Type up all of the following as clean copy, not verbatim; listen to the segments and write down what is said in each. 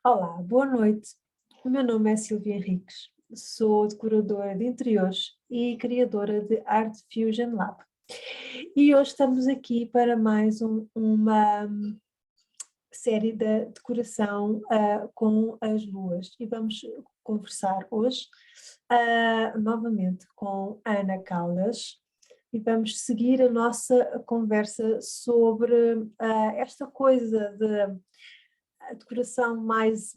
Olá, boa noite. O meu nome é Silvia Henriques, sou decoradora de interiores e criadora de Art Fusion Lab. E hoje estamos aqui para mais uma série de decoração com as luas e vamos conversar hoje novamente com Ana Caldas e vamos seguir a nossa conversa sobre esta coisa de a decoração mais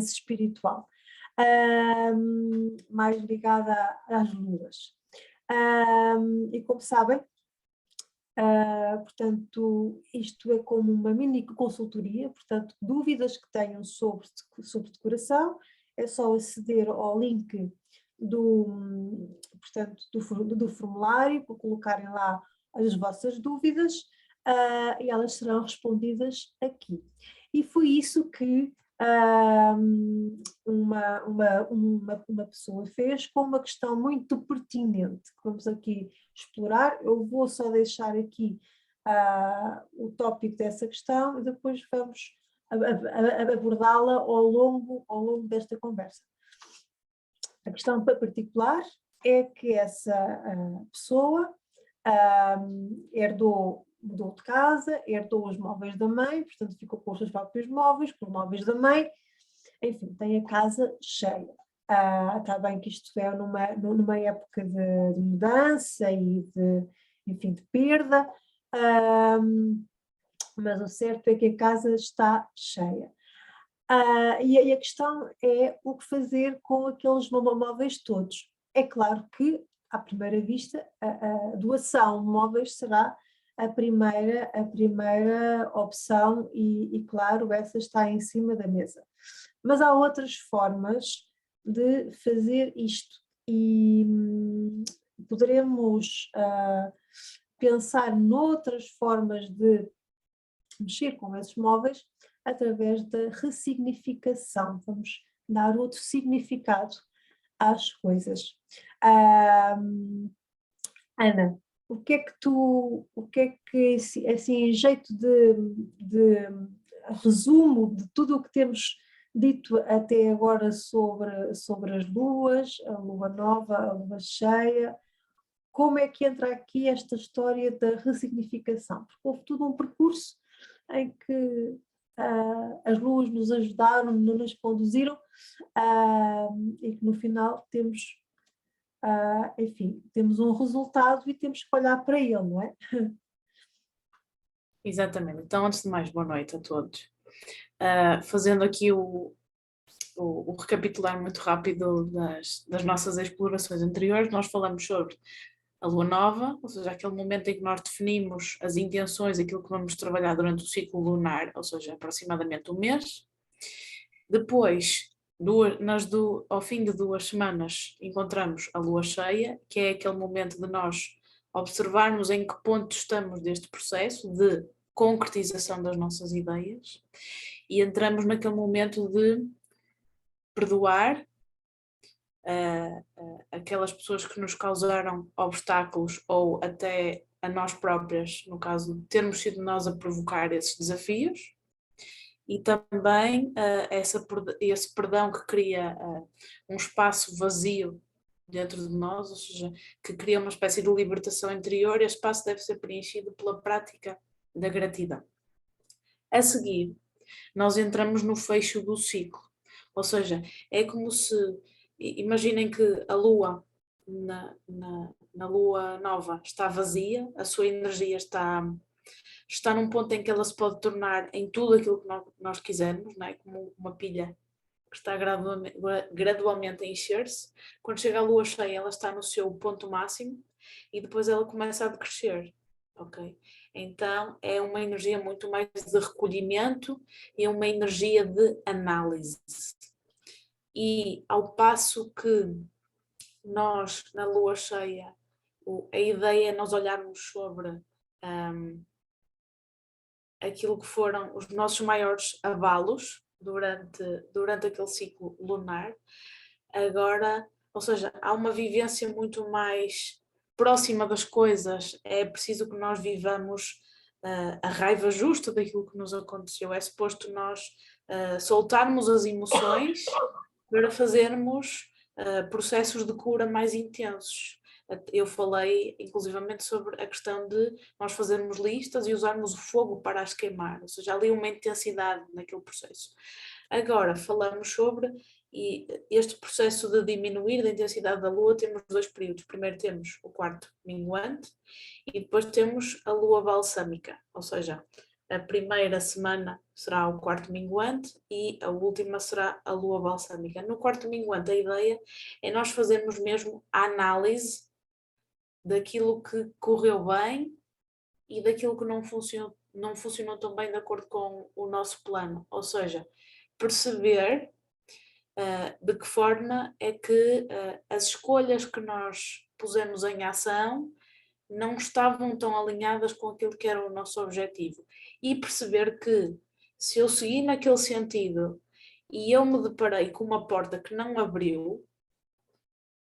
espiritual, mais ligada às luas. E como sabem, portanto, isto é como uma mini consultoria, portanto, dúvidas que tenham sobre decoração, é só aceder ao link portanto, do formulário, para colocarem lá as vossas dúvidas, e elas serão respondidas aqui. E foi isso que uma pessoa fez com uma questão muito pertinente, que vamos aqui explorar. Eu vou só deixar aqui o tópico dessa questão e depois vamos abordá-la ao longo desta conversa. A questão particular é que essa pessoa mudou de casa, herdou os móveis da mãe, portanto ficou com os seus próprios móveis, com os móveis da mãe, enfim, tem a casa cheia. Está bem que isto é numa época de mudança e enfim, de perda, mas o certo é que a casa está cheia. E a questão é o que fazer com aqueles móveis todos. É claro que, à primeira vista, a doação de móveis será a primeira opção e, claro, essa está em cima da mesa. Mas há outras formas de fazer isto e poderemos pensar noutras formas de mexer com esses móveis através da ressignificação. Vamos dar outro significado às coisas. Ana, o que é que assim, em jeito de resumo de tudo o que temos dito até agora sobre as luas, a lua nova, a lua cheia, como é que entra aqui esta história da ressignificação? Porque houve todo um percurso em que as luas nos ajudaram, nos conduziram e que no final temos, enfim, temos um resultado e temos que olhar para ele, não é? Exatamente. Então, antes de mais, boa noite a todos. Fazendo aqui o recapitular muito rápido das nossas explorações anteriores, nós falamos sobre a lua nova, ou seja, aquele momento em que nós definimos as intenções, aquilo que vamos trabalhar durante o ciclo lunar, ou seja, aproximadamente um mês. Depois, ao fim de 2 semanas, encontramos a lua cheia, que é aquele momento de nós observarmos em que ponto estamos deste processo de concretização das nossas ideias e entramos naquele momento de perdoar aquelas pessoas que nos causaram obstáculos ou até a nós próprias, no caso de termos sido nós a provocar esses desafios, e também esse perdão que cria um espaço vazio dentro de nós, ou seja, que cria uma espécie de libertação interior, e esse espaço deve ser preenchido pela prática da gratidão. A seguir, nós entramos no fecho do ciclo, ou seja, é como se, imaginem que a lua na lua nova está vazia, a sua energia está num ponto em que ela se pode tornar em tudo aquilo que nós quisermos, não é? Como uma pilha que está gradualmente a encher-se. Quando chega a lua cheia, ela está no seu ponto máximo e depois ela começa a decrescer, ok? Então é uma energia muito mais de recolhimento e uma energia de análise. E ao passo que nós, na lua cheia, a ideia é nós olharmos sobre aquilo que foram os nossos maiores abalos durante aquele ciclo lunar. Agora, ou seja, há uma vivência muito mais próxima das coisas, é preciso que nós vivamos a raiva justa daquilo que nos aconteceu. É suposto nós soltarmos as emoções para fazermos processos de cura mais intensos. Eu falei inclusivamente sobre a questão de nós fazermos listas e usarmos o fogo para as queimar, ou seja, ali uma intensidade naquele processo. Agora falamos sobre este processo de diminuir da intensidade da lua. Temos 2 períodos. Primeiro temos o quarto minguante e depois temos a lua balsâmica, ou seja, a primeira semana será o quarto minguante e a última será a lua balsâmica. No quarto minguante a ideia é nós fazermos mesmo a análise daquilo que correu bem e daquilo que não funcionou tão bem de acordo com o nosso plano, ou seja, perceber de que forma é que as escolhas que nós pusemos em ação não estavam tão alinhadas com aquilo que era o nosso objetivo. E perceber que se eu seguir naquele sentido e eu me deparei com uma porta que não abriu,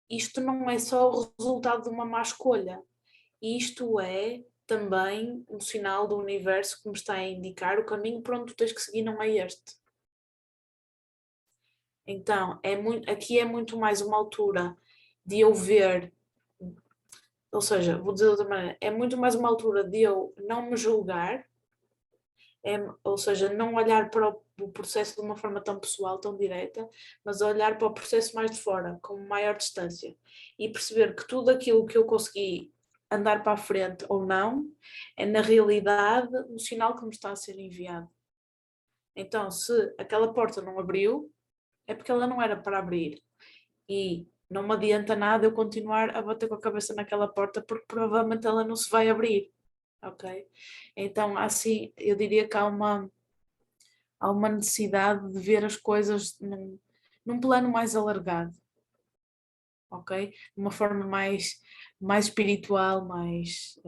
isto não é só o resultado de uma má escolha. Isto é também um sinal do universo que me está a indicar o caminho para onde tu tens que seguir não é este. Então, aqui é muito mais uma altura de eu ver, ou seja, vou dizer de outra maneira, é muito mais uma altura de eu não me julgar, ou seja, não olhar para o processo de uma forma tão pessoal, tão direta, mas olhar para o processo mais de fora, com maior distância, e perceber que tudo aquilo que eu consegui andar para a frente ou não, é na realidade um sinal que me está a ser enviado. Então, se aquela porta não abriu, é porque ela não era para abrir. E não me adianta nada eu continuar a bater com a cabeça naquela porta, porque provavelmente ela não se vai abrir. Ok? Então, assim, eu diria que há uma necessidade de ver as coisas num plano mais alargado. Ok? De uma forma mais espiritual, mais,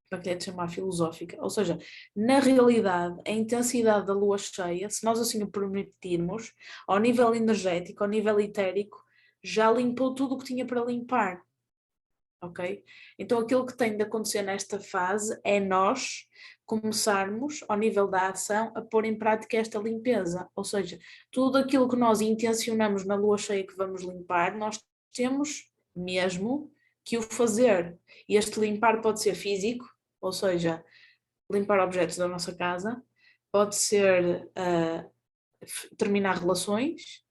para que lhe chamar, filosófica. Ou seja, na realidade, a intensidade da lua cheia, se nós assim o permitirmos, ao nível energético, ao nível etérico, já limpou tudo o que tinha para limpar. Ok? Então aquilo que tem de acontecer nesta fase é nós começarmos, ao nível da ação, a pôr em prática esta limpeza. Ou seja, tudo aquilo que nós intencionamos na lua cheia que vamos limpar, nós temos mesmo que o fazer. E este limpar pode ser físico, ou seja, limpar objetos da nossa casa, pode ser terminar relações,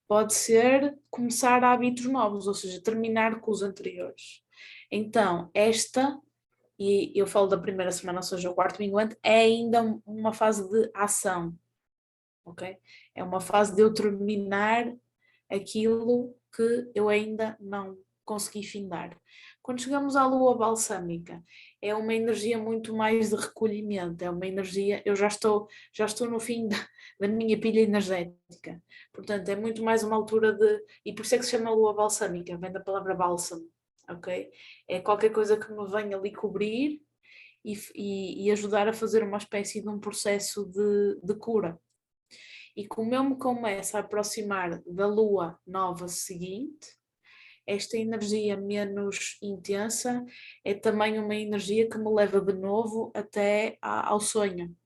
pode ser começar hábitos novos, ou seja, terminar com os anteriores. Então, e eu falo da primeira semana, ou seja, o quarto minguante, é ainda uma fase de ação, ok? É uma fase de eu terminar aquilo que eu ainda não consegui findar. Quando chegamos à lua balsâmica, é uma energia muito mais de recolhimento, é uma energia, eu já estou no fim da minha pilha energética, portanto é muito mais uma altura e por isso é que se chama lua balsâmica, vem da palavra bálsamo, ok? É qualquer coisa que me venha ali cobrir e ajudar a fazer uma espécie de um processo de cura. E como eu me começo a aproximar da lua nova seguinte, esta energia menos intensa é também uma energia que me leva de novo até ao sonho,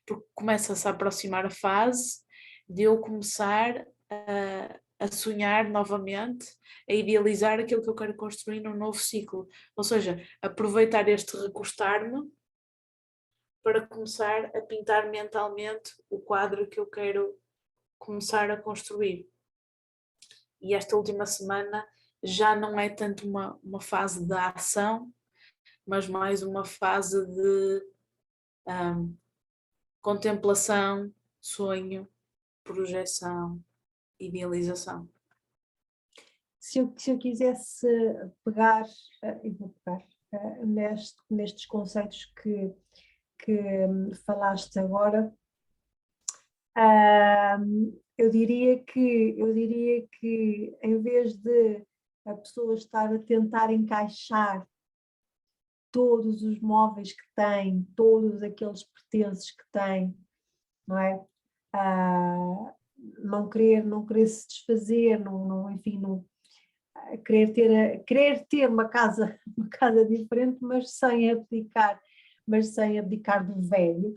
porque começa-se a aproximar a fase de eu começar a sonhar novamente, a idealizar aquilo que eu quero construir num novo ciclo, ou seja, aproveitar este recostar-me para começar a pintar mentalmente o quadro que eu quero começar a construir. E esta última semana já não é tanto uma fase de ação, mas mais uma fase de contemplação, sonho, projeção, idealização. Se eu quisesse pegar, eu vou pegar nestes conceitos que falaste agora, eu diria que em vez de a pessoa estar a tentar encaixar todos os móveis que tem, todos aqueles pertences que tem, não é? Não querer se desfazer, enfim, querer ter uma casa diferente, mas sem abdicar mas sem abdicar do velho.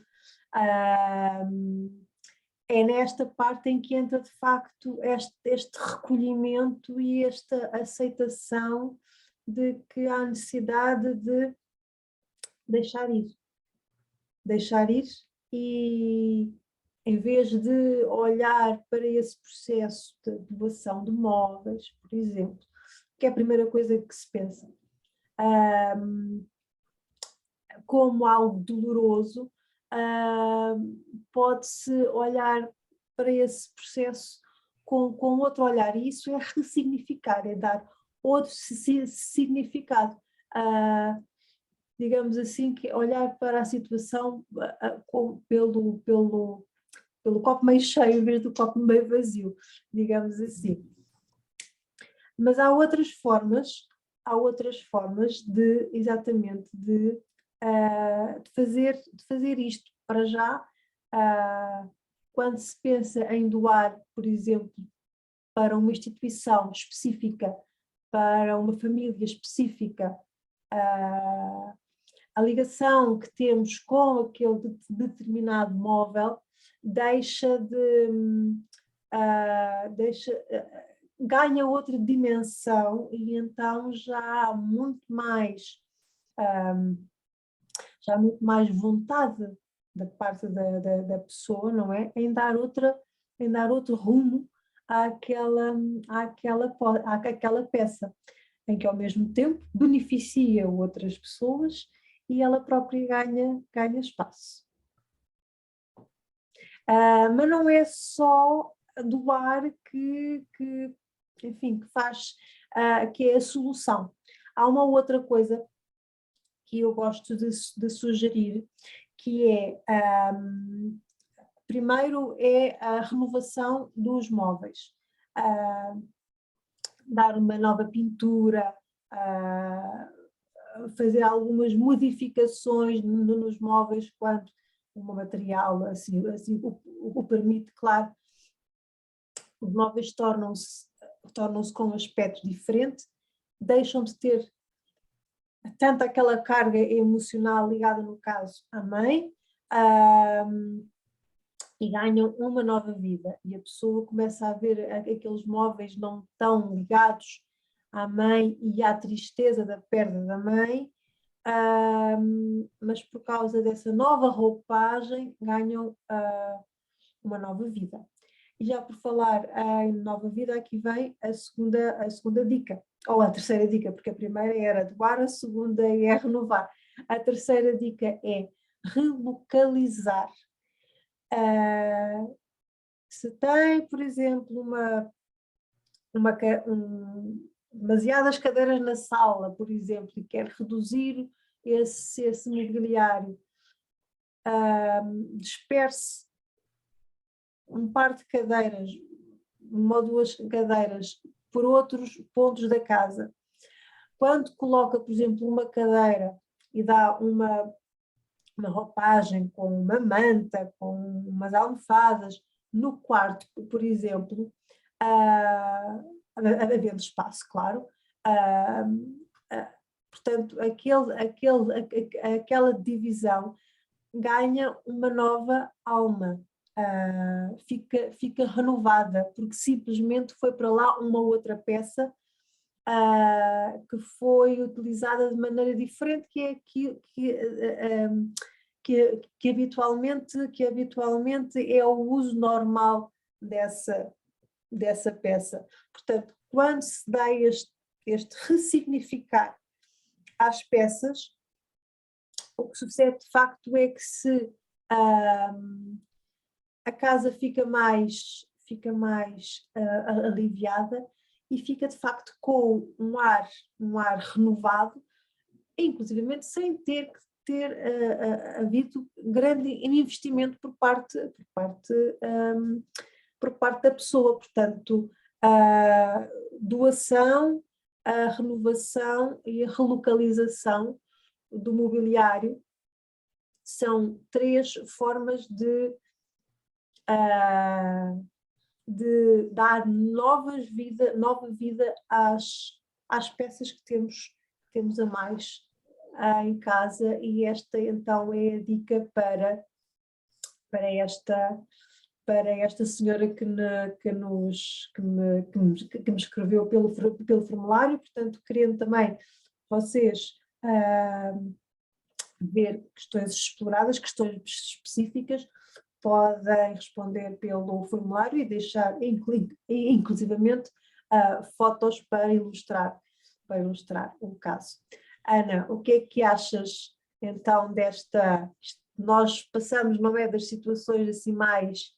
É nesta parte em que entra de facto este recolhimento e esta aceitação de que há necessidade de deixar ir e em vez de olhar para esse processo de doação de móveis, por exemplo, que é a primeira coisa que se pensa, como algo doloroso, pode-se olhar para esse processo com outro olhar, e isso é ressignificar, é dar outro significado. Digamos assim, que olhar para a situação pelo copo meio cheio em vez do copo meio vazio, digamos assim. Mas há outras formas de exatamente de fazer isto. Para já, quando se pensa em doar, por exemplo, para uma instituição específica, para uma família específica, a ligação que temos com aquele determinado móvel ganha outra dimensão, e então já há muito mais vontade da parte da pessoa, não é? Em dar outro rumo àquela peça, em que ao mesmo tempo beneficia outras pessoas e ela própria ganha espaço. Mas não é só doar que faz, que é a solução. Há uma outra coisa que eu gosto de sugerir, que é, primeiro, é a renovação dos móveis. Dar uma nova pintura, fazer algumas modificações nos móveis quando o material assim o permite, claro. Os móveis tornam-se com um aspecto diferente, deixam de ter tanto aquela carga emocional ligada, no caso, à mãe, e ganham uma nova vida, e a pessoa começa a ver aqueles móveis não tão ligados à mãe e à tristeza da perda da mãe, mas por causa dessa nova roupagem ganham uma nova vida. E já por falar em nova vida, aqui vem a segunda dica, ou a terceira dica, porque a primeira era doar, a segunda é renovar. A terceira dica é relocalizar. Se tem, por exemplo, demasiadas cadeiras na sala, por exemplo, e quer reduzir esse mobiliário, disperse um par de cadeiras, uma ou duas cadeiras, por outros pontos da casa. Quando coloca, por exemplo, uma cadeira e dá uma roupagem com uma manta, com umas almofadas no quarto, por exemplo, havendo espaço, claro, portanto, aquela divisão ganha uma nova alma, fica renovada, porque simplesmente foi para lá uma outra peça que foi utilizada de maneira diferente, que habitualmente é o uso normal dessa peça. Portanto, quando se dá este ressignificar às peças, o que sucede de facto é que a casa fica mais aliviada e fica de facto com um ar renovado, inclusivamente sem ter havido grande investimento por parte da pessoa. Portanto, a doação, a renovação e a relocalização do mobiliário são três formas de dar nova vida às peças que temos a mais em casa, e esta então é a dica para esta, para esta senhora que me escreveu pelo formulário. Portanto, querendo também vocês ver questões exploradas, questões específicas, podem responder pelo formulário e deixar inclusivamente fotos para ilustrar o caso. Ana, o que é que achas então desta... Nós passamos, não é, das situações assim mais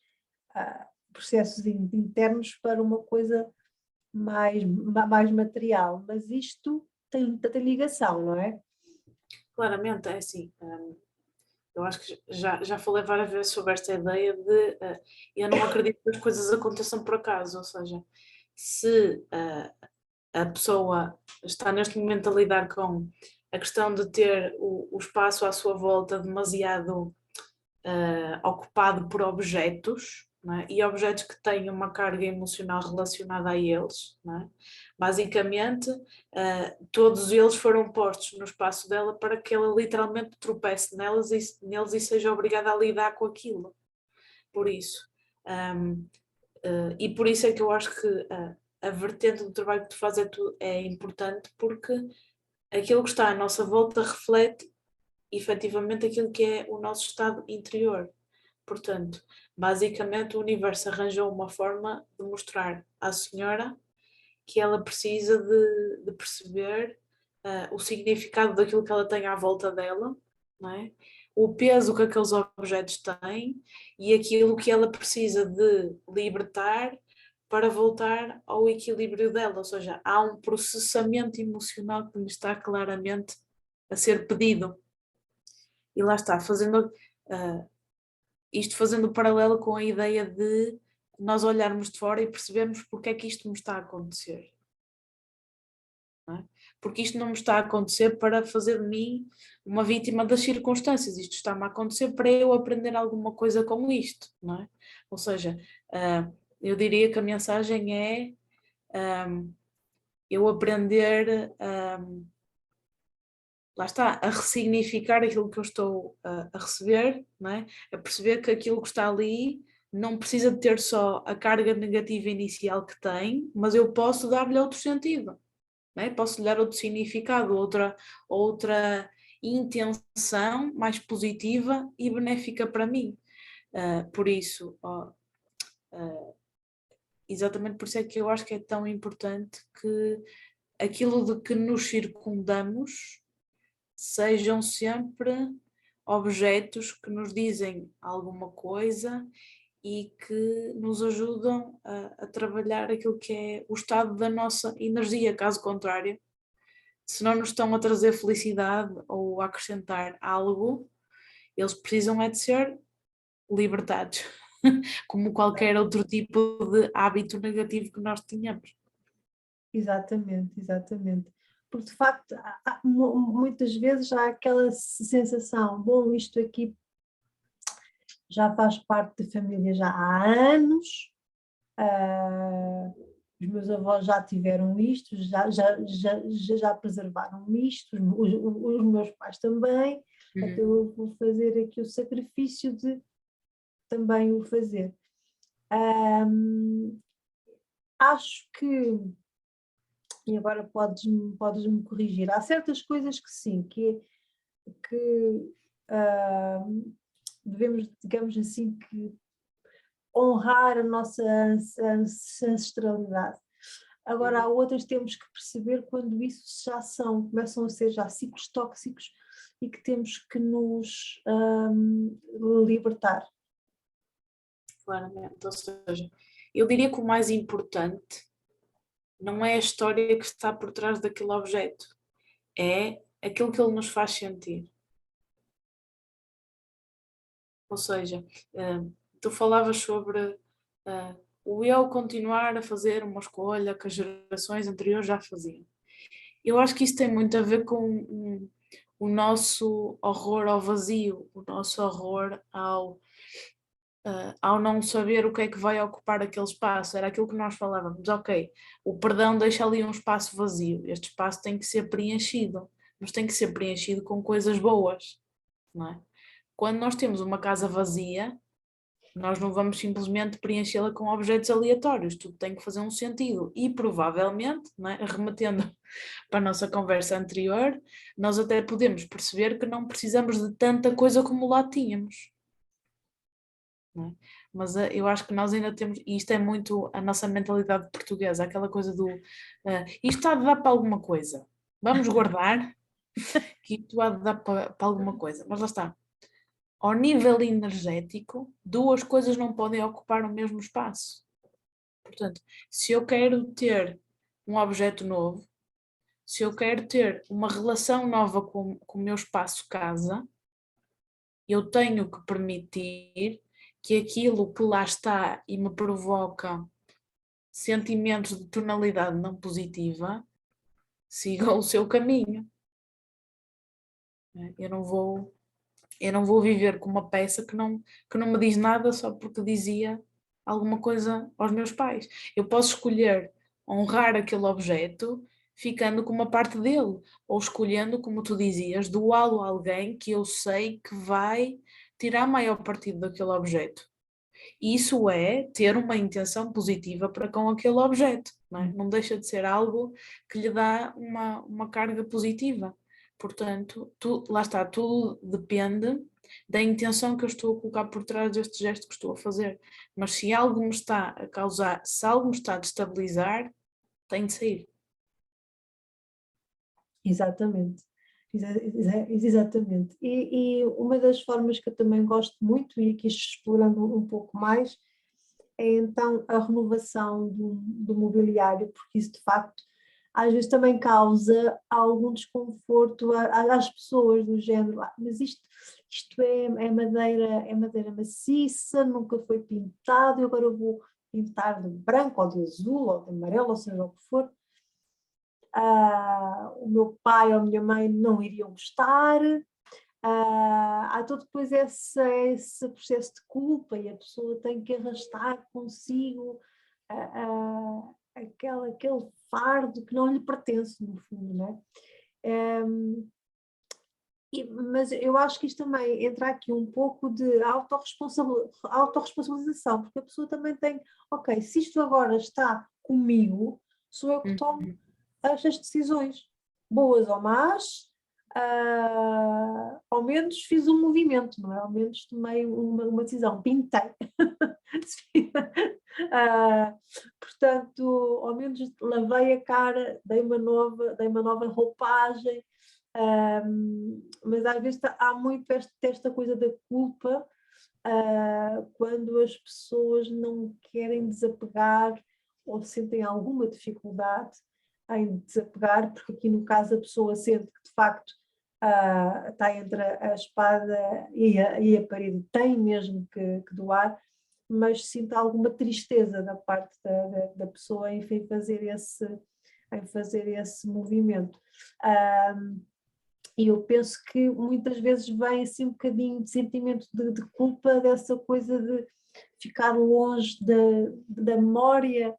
processos internos para uma coisa mais material, mas isto tem ligação, não é? Claramente, é assim. Eu acho que já falei várias vezes sobre esta ideia de eu não acredito que as coisas aconteçam por acaso, ou seja, se a pessoa está neste momento a lidar com a questão de ter o espaço à sua volta demasiado ocupado por objetos, não é? E objetos que têm uma carga emocional relacionada a eles, não é? Basicamente, todos eles foram postos no espaço dela para que ela literalmente tropece neles e seja obrigada a lidar com aquilo. Por isso. E por isso é que eu acho que a vertente do trabalho que tu fazes é importante, porque aquilo que está à nossa volta reflete efetivamente aquilo que é o nosso estado interior. Portanto, basicamente o universo arranjou uma forma de mostrar à senhora que ela precisa de perceber o significado daquilo que ela tem à volta dela, não é? O peso que aqueles objetos têm e aquilo que ela precisa de libertar para voltar ao equilíbrio dela, ou seja, há um processamento emocional que me está claramente a ser pedido. E lá está, isto fazendo paralelo com a ideia de nós olharmos de fora e percebermos porque é que isto me está a acontecer. Não é? Porque isto não me está a acontecer para fazer de mim uma vítima das circunstâncias, isto está-me a acontecer para eu aprender alguma coisa com isto, não é? Ou seja, eu diria que a mensagem é eu aprender lá está, a ressignificar aquilo que eu estou a receber, não é? A perceber que aquilo que está ali não precisa de ter só a carga negativa inicial que tem, mas eu posso dar-lhe outro sentido, não é? Posso lhe dar outro significado, outra intenção mais positiva e benéfica para mim. Por isso, exatamente por isso é que eu acho que é tão importante que aquilo de que nos circundamos sejam sempre objetos que nos dizem alguma coisa e que nos ajudam a trabalhar aquilo que é o estado da nossa energia. Caso contrário, se não nos estão a trazer felicidade ou a acrescentar algo, eles precisam é de ser libertados, como qualquer outro tipo de hábito negativo que nós tenhamos. Exatamente, exatamente. Porque de facto, muitas vezes há aquela sensação, bom, isto aqui já faz parte da família já há anos, os meus avós já tiveram isto, já preservaram isto, os meus pais também, então eu vou fazer aqui o sacrifício de também o fazer. Acho que, e agora podes-me corrigir, há certas coisas que sim, que devemos, digamos assim, que honrar a nossa ancestralidade. Agora, há outras que temos que perceber quando isso começam a ser já ciclos tóxicos e que temos que nos libertar. Claramente, ou seja, eu diria que o mais importante não é a história que está por trás daquele objeto, é aquilo que ele nos faz sentir. Ou seja, tu falavas sobre o eu continuar a fazer uma escolha que as gerações anteriores já faziam. Eu acho que isso tem muito a ver com o nosso horror ao vazio, o nosso horror ao não saber o que é que vai ocupar aquele espaço. Era aquilo que nós falávamos, ok, o perdão deixa ali um espaço vazio, este espaço tem que ser preenchido, mas tem que ser preenchido com coisas boas, não é? Quando nós temos uma casa vazia, nós não vamos simplesmente preenchê-la com objetos aleatórios, tudo tem que fazer um sentido. E provavelmente, não é? Remetendo para a nossa conversa anterior, nós até podemos perceber que não precisamos de tanta coisa como lá tínhamos. Não é? Mas eu acho que nós ainda temos, e isto é muito a nossa mentalidade portuguesa, aquela coisa do isto está a dar para alguma coisa, vamos guardar que isto há de dar para alguma coisa. Mas lá está. Ao nível energético, duas coisas não podem ocupar o mesmo espaço. Portanto, se eu quero ter um objeto novo, se eu quero ter uma relação nova com o meu espaço casa, eu tenho que permitir que aquilo que lá está e me provoca sentimentos de tonalidade não positiva siga o seu caminho. Eu não vou viver com uma peça que não me diz nada só porque dizia alguma coisa aos meus pais. Eu posso escolher honrar aquele objeto ficando com uma parte dele, ou escolhendo, como tu dizias, doá-lo a alguém que eu sei que vai tirar maior partido daquele objeto. Isso é ter uma intenção positiva para com aquele objeto, não é? Não deixa de ser algo que lhe dá uma carga positiva. Portanto, lá está, tudo depende da intenção que eu estou a colocar por trás deste gesto que estou a fazer. Mas se algo me está a causar, se algo me está a destabilizar, tem de sair. Exatamente. Exatamente. E uma das formas que eu também gosto muito, e aqui explorando um pouco mais, é então a renovação do mobiliário, porque isso de facto às vezes também causa algum desconforto às pessoas do género, mas isto é madeira maciça, nunca foi pintado, e agora eu vou pintar de branco ou de azul ou de amarelo, ou seja o que for. O meu pai ou a minha mãe não iriam gostar. Há todo depois esse processo de culpa e a pessoa tem que arrastar consigo aquele fardo que não lhe pertence, no fundo, não é? Mas eu acho que isto também entra aqui um pouco de autorresponsabilização, porque a pessoa também tem, ok, se isto agora está comigo, sou eu que tomo as decisões, boas ou más, ao menos fiz um movimento, não é? Ao menos tomei uma decisão, pintei. Portanto, ao menos lavei a cara, dei uma nova roupagem, mas às vezes há muito esta coisa da culpa quando as pessoas não querem desapegar ou sentem alguma dificuldade em desapegar, porque aqui no caso a pessoa sente que de facto está entre a espada e a parede, tem mesmo que doar, mas sinto alguma tristeza da parte da pessoa em fazer esse movimento. E eu penso que muitas vezes vem assim um bocadinho de sentimento de culpa, dessa coisa de ficar longe da memória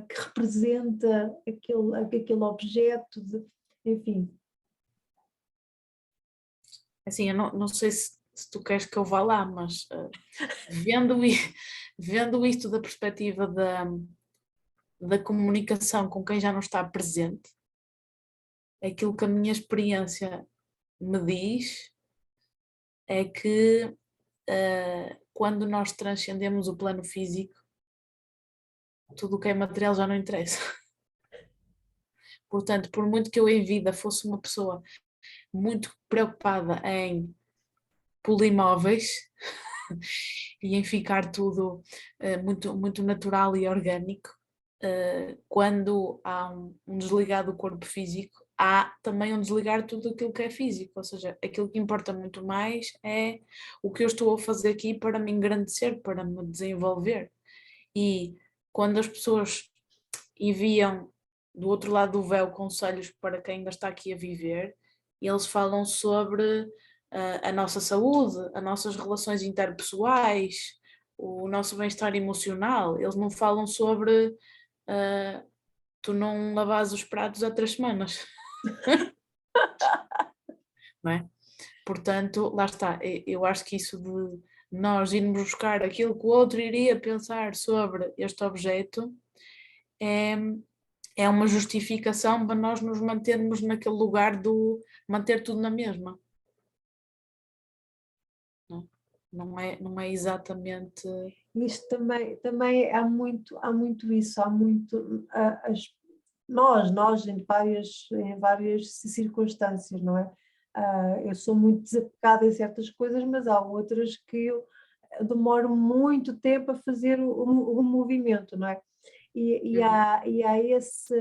que representa aquele objeto, enfim. Assim, eu não sei se tu queres que eu vá lá, mas vendo isto da perspectiva da comunicação com quem já não está presente, aquilo que a minha experiência me diz é que quando nós transcendemos o plano físico, tudo o que é material já não interessa. Portanto, por muito que eu em vida fosse uma pessoa muito preocupada em polimóveis e em ficar tudo muito, muito natural e orgânico, quando há um desligar do corpo físico, há também um desligar de tudo aquilo que é físico, ou seja, aquilo que importa muito mais é o que eu estou a fazer aqui para me engrandecer, para me desenvolver. E quando as pessoas enviam do outro lado do véu conselhos para quem ainda está aqui a viver, eles falam sobre a nossa saúde, as nossas relações interpessoais, o nosso bem-estar emocional. Eles não falam sobre tu não lavas os pratos há 3 semanas. não é? Portanto, lá está, eu acho que isso de nós irmos buscar aquilo que o outro iria pensar sobre este objeto é, é uma justificação para nós nos mantermos naquele lugar do manter tudo na mesma. Não é exatamente. Isto também há muito isso, há muito nós em várias circunstâncias, não é? Eu sou muito desapegada em certas coisas, mas há outras que eu demoro muito tempo a fazer o movimento, não é? E há esse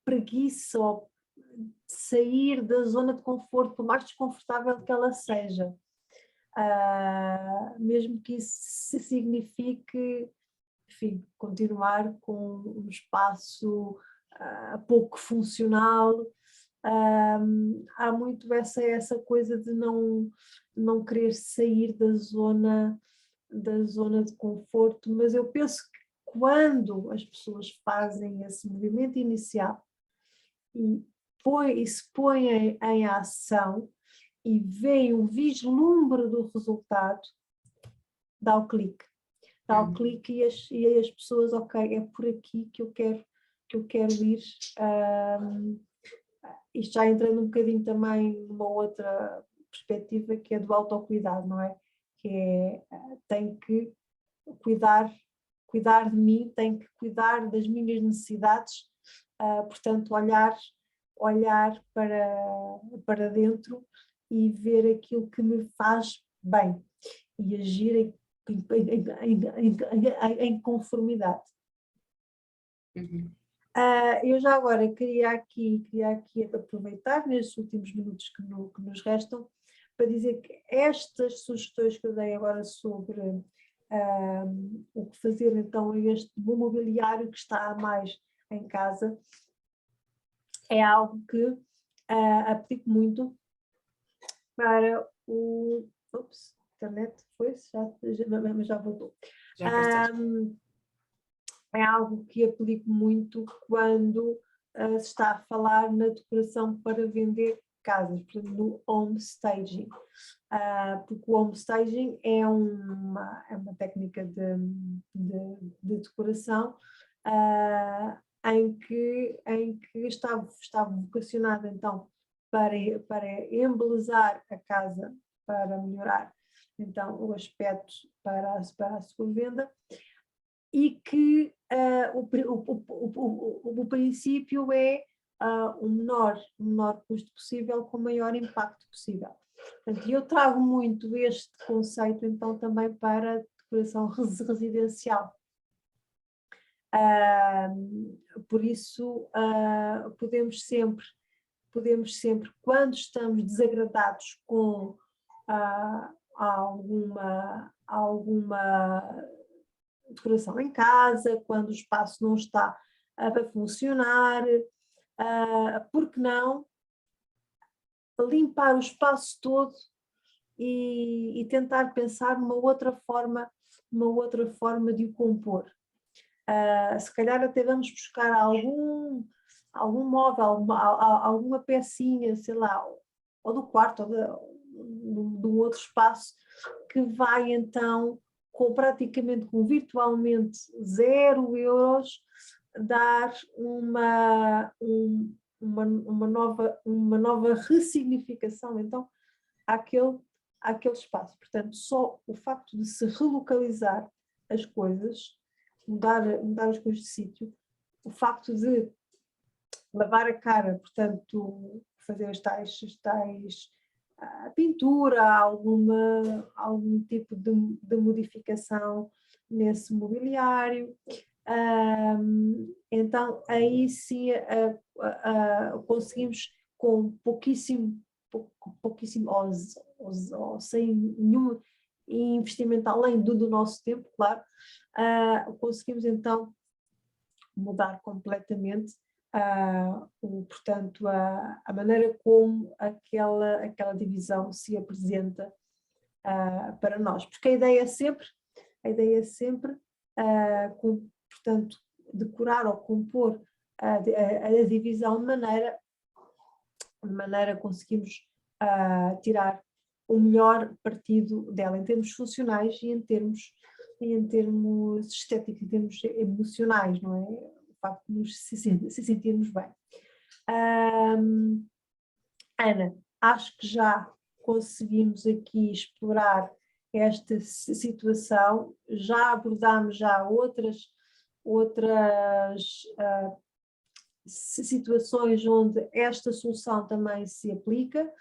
preguiça ou de sair da zona de conforto, por mais desconfortável que ela seja. Mesmo que isso signifique, enfim, continuar com um espaço pouco funcional. Há muito essa coisa de não querer sair da zona de conforto, mas eu penso que quando as pessoas fazem esse movimento inicial e se põem em ação e veem o vislumbre do resultado, dá o clique. Dá o clique e as pessoas, ok, é por aqui que eu quero ir. Isto já entrando um bocadinho também numa outra perspectiva, que é do autocuidado, não é? Que é, tenho que cuidar de mim, tenho que cuidar das minhas necessidades, portanto olhar para dentro e ver aquilo que me faz bem e agir em conformidade. Uhum. Eu já agora queria aqui aproveitar nestes últimos minutos que nos restam para dizer que estas sugestões que eu dei agora sobre o que fazer então a este mobiliário que está a mais em casa é algo que aplico muito para o... Ups, internet foi-se, já voltou. Já cá estás. É algo que aplico muito quando se está a falar na decoração para vender casas, portanto, no home staging. Porque o home staging é uma técnica de decoração em que está vocacionada então para embelezar a casa, para melhorar então o aspecto para a sua venda, e que o princípio é o menor custo possível com o maior impacto possível. Portanto, eu trago muito este conceito então também para a decoração residencial. Por isso, podemos sempre, quando estamos desagradados com alguma decoração em casa, quando o espaço não está a funcionar, por que não limpar o espaço todo e tentar pensar numa outra forma de o compor. Se calhar até vamos buscar algum móvel, alguma pecinha, sei lá, ou do quarto ou de um outro espaço, que vai então com virtualmente 0 euros dar uma nova ressignificação então àquele espaço. Portanto, só o facto de se relocalizar as coisas, mudar as coisas de sítio, o facto de lavar a cara, portanto, fazer as tais pintura, algum tipo de modificação nesse mobiliário. Então, aí sim conseguimos com pouquíssimo ou sem nenhum investimento além do nosso tempo, claro, conseguimos então mudar completamente portanto, a maneira como aquela divisão se apresenta para nós, porque a ideia é sempre portanto, decorar ou compor a divisão de maneira a conseguirmos tirar o melhor partido dela, em termos funcionais e em termos estéticos, em termos emocionais, não é? O facto de nos se sentirmos bem. Ana, acho que já conseguimos aqui explorar esta situação, já abordámos outras situações onde esta solução também se aplica.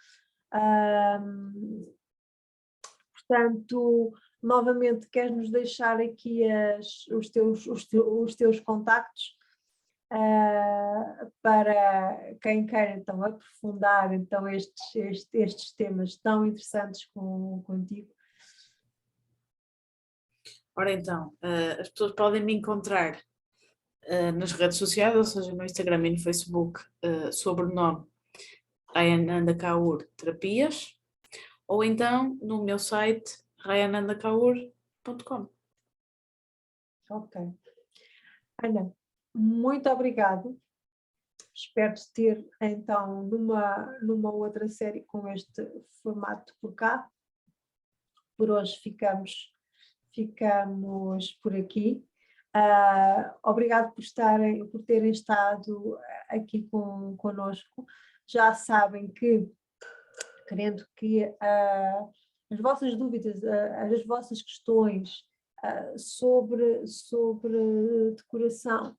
Portanto, novamente, queres nos deixar aqui os teus contactos para quem queira então aprofundar então estes temas tão interessantes contigo? Ora então, as pessoas podem me encontrar nas redes sociais, ou seja, no Instagram e no Facebook, sobrenome Rayananda Kaur Terapias, ou então no meu site rayanandakaur.com. Ok. Ana, muito obrigado. Espero-te ter então numa outra série com este formato por cá. Por hoje ficamos por aqui. Obrigado por terem estado aqui connosco. Já sabem que, querendo que as vossas dúvidas, as vossas questões sobre decoração,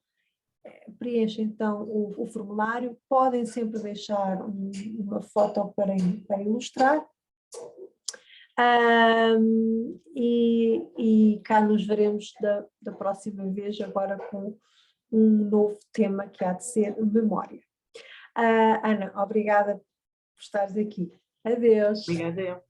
preenchem então o formulário, podem sempre deixar uma foto para ilustrar. E cá nos veremos da próxima vez, agora com um novo tema que há de ser memória. Ana, obrigada por estares aqui. Adeus. Obrigada eu.